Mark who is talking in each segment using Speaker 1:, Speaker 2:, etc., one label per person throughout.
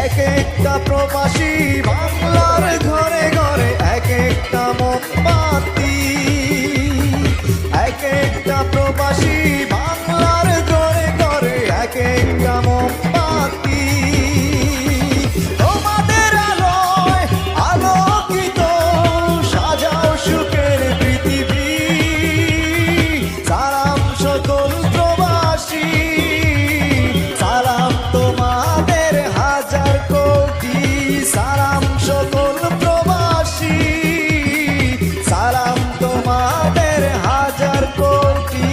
Speaker 1: এক একটা প্রবাসী বাংলার ঘরে ঘরে এক একটা মোমবাতি, এক একটা প্রবাসী বাংলার ঘরে ঘরে এক একটা মোমবাতি। তোমাদের আলোয় আলোকিত সাজাও সুখের পৃথিবী। সালাম সকল প্রবাসী, সালাম তোমাদের হাজার কোটি। সালাম সকল প্রবাসী, সালাম তোমাদের হাজার কোটি।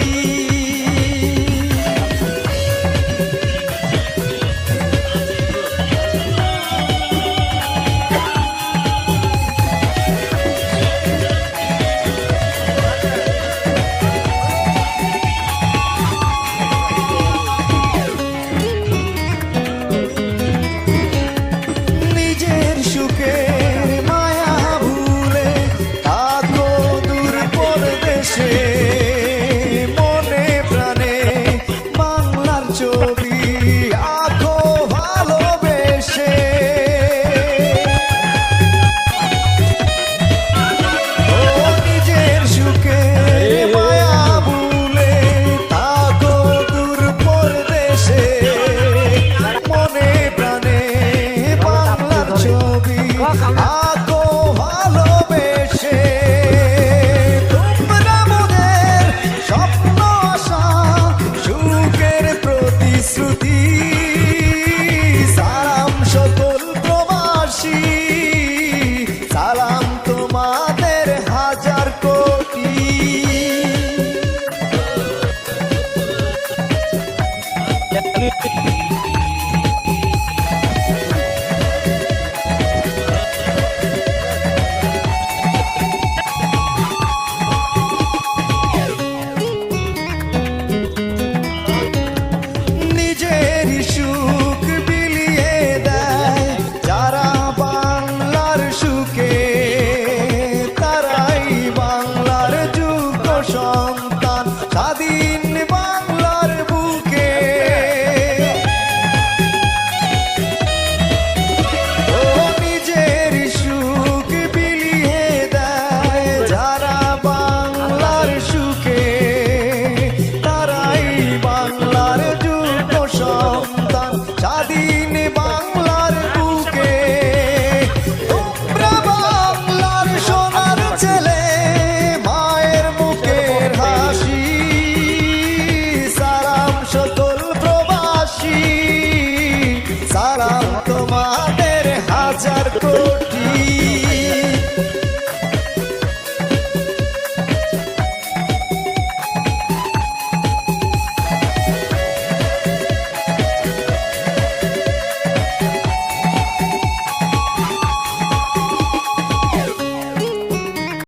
Speaker 1: নিজের সুখের মায়া ভুলে থাকো দূর পরদেশে, মনে প্রাণে বাংলার ছবি আঁকো ভালোবেসে। ও নিজের সুখের মায়া ভুলে থাকো দূর পরদেশে, মনে প্রাণে বাংলার ছবি আঁকো ভালোবেসে। তোমরা মোদের স্বপ্ন আশা সুখের প্রতিশ্রুতি। সালাম সকল প্রবাসী, সালাম তোমাদের হাজার কোটি। নিজের সুখ বিলিয়ে দেয় যারা বাংলার সুখে, তারাই বাংলার যোগ্য সন্তান স্বাধীন বাংলার বুকে। ও নিজের সুখ বিলিয়ে দেয় যারা বাংলার সুখে, তারাই বাংলার যোগ্য সন্তান স্বাধীন বাংলার বুকে। তোমরা বাংলার সোনার ছেলে, মায়ের মুখের হাসি। সালাম সকল প্রবাসী, সালাম তোমাদের হাজার কোটি।